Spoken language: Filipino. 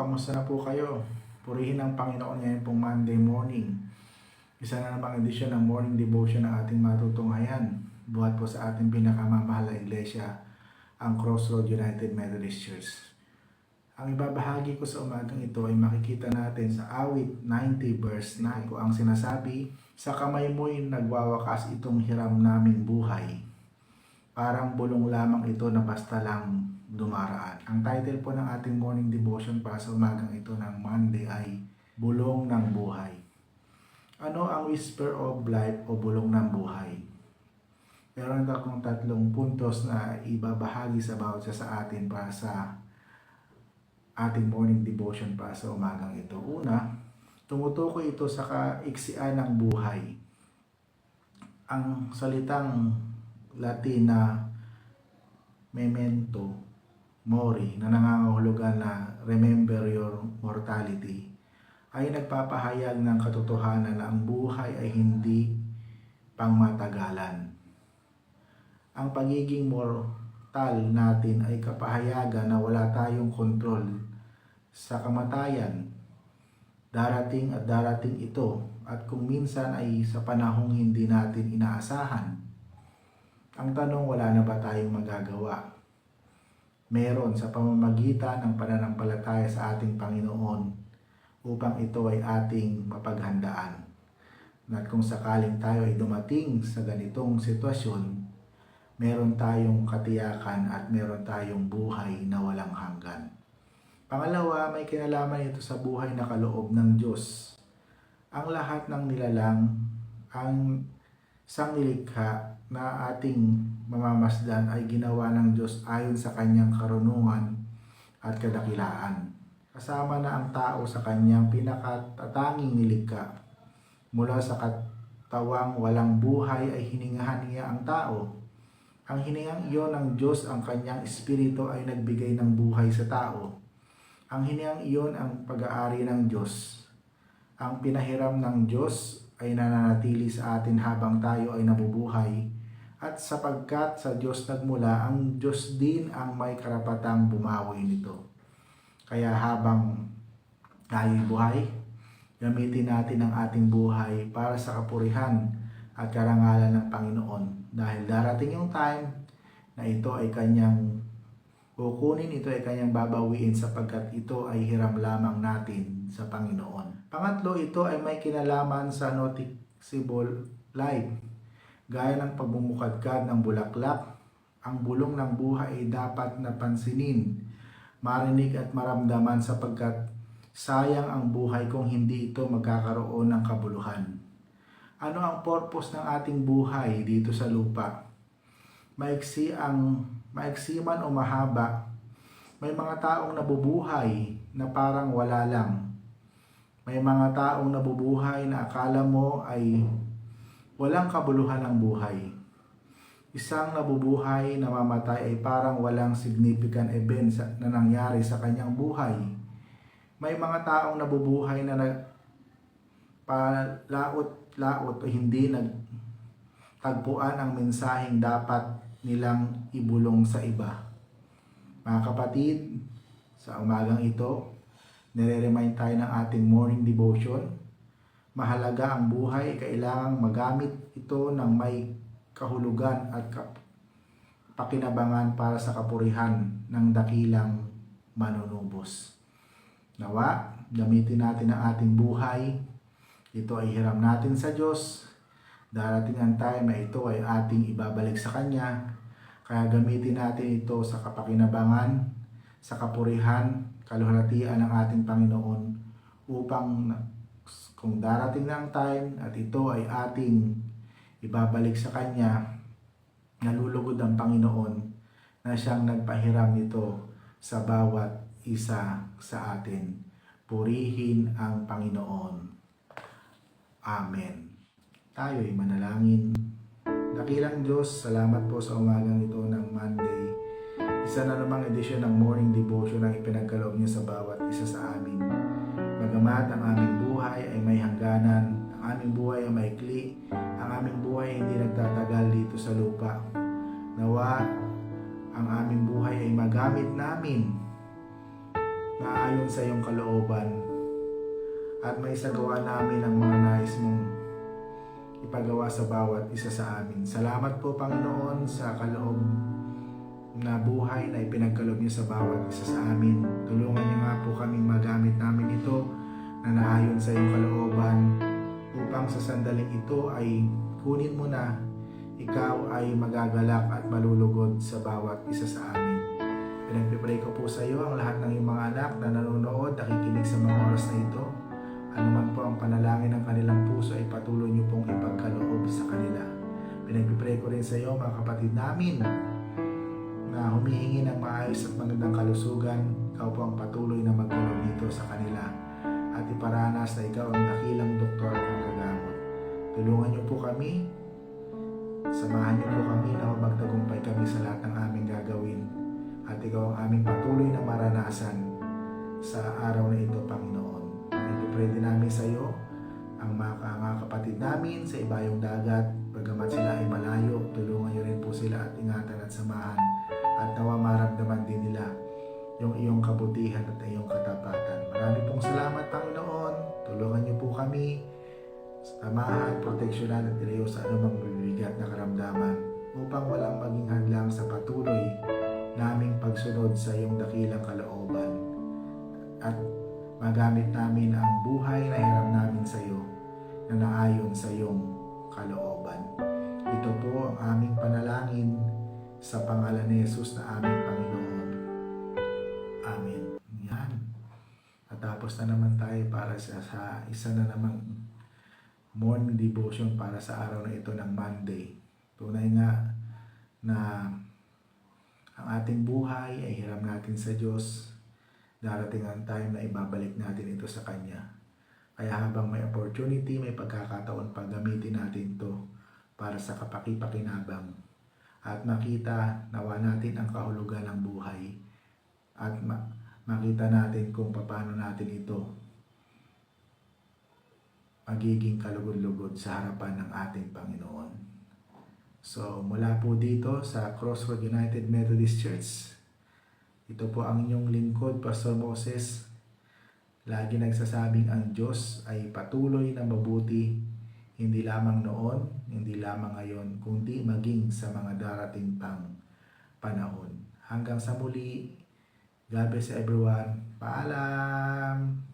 kamusta na po kayo? Purihin ang Panginoon ngayon pong Monday morning. Isa na namang edisyon ng morning devotion ng ating matutunghayan. Buhat po sa ating pinakamamahal na iglesia, ang Crossroad United Methodist Church. Ang ibabahagi ko sa umagang ito ay makikita natin sa awit 90 verse 9 po ang sinasabi, "Sa kamay mo'y nagwawakas itong hiram naming buhay. Parang bulong lamang ito na basta lang dumaraan." Ang title po ng ating morning devotion para sa umagang ito ng Monday ay Bulong ng Buhay. Ano ang whisper of life o bulong ng buhay? Meron akong tatlong puntos na ibabahagi sa bawat isa sa atin para sa ating morning devotion para sa umagang ito. Una, tumutukoy ito sa kaiksian ng buhay. Ang salitang Latin na memento mori na nangangahulugan na remember your mortality ay nagpapahayag ng katotohanan na ang buhay ay hindi pangmatagalan. Ang pagiging mortal natin ay kapahayagan na wala tayong kontrol sa kamatayan. Darating at darating ito, at kung minsan ay sa panahong hindi natin inaasahan. Ang tanong, wala na ba tayong magagawa? Meron sa pamamagitan ng pananampalataya sa ating Panginoon upang ito ay ating mapaghandaan. At kung sakaling tayo ay dumating sa ganitong sitwasyon, meron tayong katiyakan at meron tayong buhay na walang hanggan. Pangalawa, may kinalaman ito sa buhay na kaloob ng Diyos. Ang lahat ng nilalang, ang sangnilikha na ating mamamasdan ay ginawa ng Diyos ayon sa kanyang karunungan at kadakilaan. Kasama na ang tao sa kanyang pinakatatanging nilikha. Mula sa katawang walang buhay ay hiningahan niya ang tao. Ang hiningang iyon ng Diyos, ang kanyang espiritu ay nagbigay ng buhay sa tao. Ang hiningang iyon ang pag-aari ng Diyos. Ang pinahiram ng Diyos ay nananatili sa atin habang tayo ay nabubuhay, at sapagkat sa Diyos nagmula, ang Diyos din ang may karapatang bumawi nito. Kaya habang tayo'y buhay, gamitin natin ang ating buhay para sa kapurihan at karangalan ng Panginoon, dahil darating yung time na ito ay kanyang kukunin, ito ay kanyang babawiin, sapagkat ito ay hiram lamang natin sa Panginoon. Pangatlo, ito ay may kinalaman sa noticeable life. Gaya ng pagbumukadkad ng bulaklak, ang bulong ng buhay ay dapat napansinin, marinig at maramdaman, sapagkat sayang ang buhay kung hindi ito magkakaroon ng kabuluhan. Ano ang purpose ng ating buhay dito sa lupa? Maiksi man o mahaba, may mga taong nabubuhay na parang wala lang. May mga taong nabubuhay na akala mo ay walang kabuluhan ng buhay. Isang nabubuhay na mamatay ay parang walang significant event na nangyari sa kanyang buhay. May mga taong nabubuhay na palaot-laot o hindi nagtagpuan ang mensaheng dapat nilang ibulong sa iba. Mga kapatid, sa umagang ito, nire-remind tayo ng ating morning devotion. Mahalaga ang buhay, kailangang magamit ito ng may kahulugan at pakinabangan para sa kapurihan ng dakilang manunubos. Nawa, gamitin natin ang ating buhay. Ito ay hiram natin sa Diyos. Darating ang time na ito ay ating ibabalik sa Kanya. Kaya gamitin natin ito sa kapakinabangan, sa kapurihan, kaluhalhatian ng ating Panginoon, upang kung darating na ang time at ito ay ating ibabalik sa Kanya, nalulugod ang Panginoon na siyang nagpahiram nito sa bawat isa sa atin. Purihin ang Panginoon. Amen. Tayo'y manalangin. Dakilang Diyos, salamat po sa umagang ito ng Monday. Isa na namang edisyon ng morning devotion ang ipinagkaloob niyo sa bawat isa sa amin. Bagamat ang aming buhay ay may hangganan, ang aming buhay ay maikli, ang aming buhay ay hindi nagtatagal dito sa lupa. Nawa, ang aming buhay ay magamit namin na ayon sa iyong kalooban at may sagawa namin ang mga nais mong ipagawa sa bawat isa sa amin. Salamat po, Panginoon, sa kaloob na buhay na ipinagkaloob niyo sa bawat isa sa amin. Tulungan niyo nga po kaming magamit namin ito na naayon sa iyong kalooban upang sa sandaling ito ay kunin mo na ikaw ay magagalak at malulugod sa bawat isa sa amin. Pinagpipray ko po sa iyo ang lahat ng iyong mga anak na nanonood, nakikinig sa mga oras na ito. Ano man po ang panalangin ng kanilang puso ay patuloy niyo pong ipagkaloob sa kanila. Pinagpipray ko rin sa iyo mga kapatid namin na humihingi ng maayos at magandang kalusugan. Ikaw po ang patuloy na magkulong dito sa kanila at iparanas na ikaw ang dakilang doktor at magagamot. Tulungan niyo po kami, samahan niyo po kami na magtagumpay kami sa lahat ng aming gagawin at ikaw ang aming patuloy na maranasan sa araw na ito, Panginoon. Ipipray din namin sa iyo ang mga kapatid namin sa ibayong dagat, bagamat sila ay malayo, tulungan niyo rin po sila at ingatan at samahan at nawa maramdaman din nila yung iyong kabutihan at iyong katapatan. Marami pong salamat, Panginoon. Tulungan niyo po kami, samahan, proteksyonan at ilayo sa anumang bibigat na karamdaman upang walang maging hadlang sa patuloy naming pagsunod sa iyong dakilang kalooban at magamit namin ang buhay na hiram namin sa iyo na naayon sa iyong kalooban. Ito po ang aming panalangin sa pangalan ni Jesus na aming Panginoon. Amen. Yan. Natapos na naman tayo para sa isa na namang morning devotion para sa araw na ito ng Monday. Tunay nga na ang ating buhay ay hiram natin sa Diyos. Darating ang time na ibabalik natin ito sa Kanya. Kaya habang may opportunity, may pagkakataon pag gamitin natin ito para sa kapakipakinabang at makita nawa natin ang kahulugan ng buhay at makita natin kung paano natin ito magiging kalugod-lugod sa harapan ng ating Panginoon. So mula po dito sa Crossroad United Methodist Church, ito po ang inyong lingkod, Pastor Moses. Lagi nagsasabing ang Diyos ay patuloy na mabuti, hindi lamang noon, hindi lamang ngayon, kundi maging sa mga darating pang panahon. Hanggang sa muli, God bless everyone. Paalam!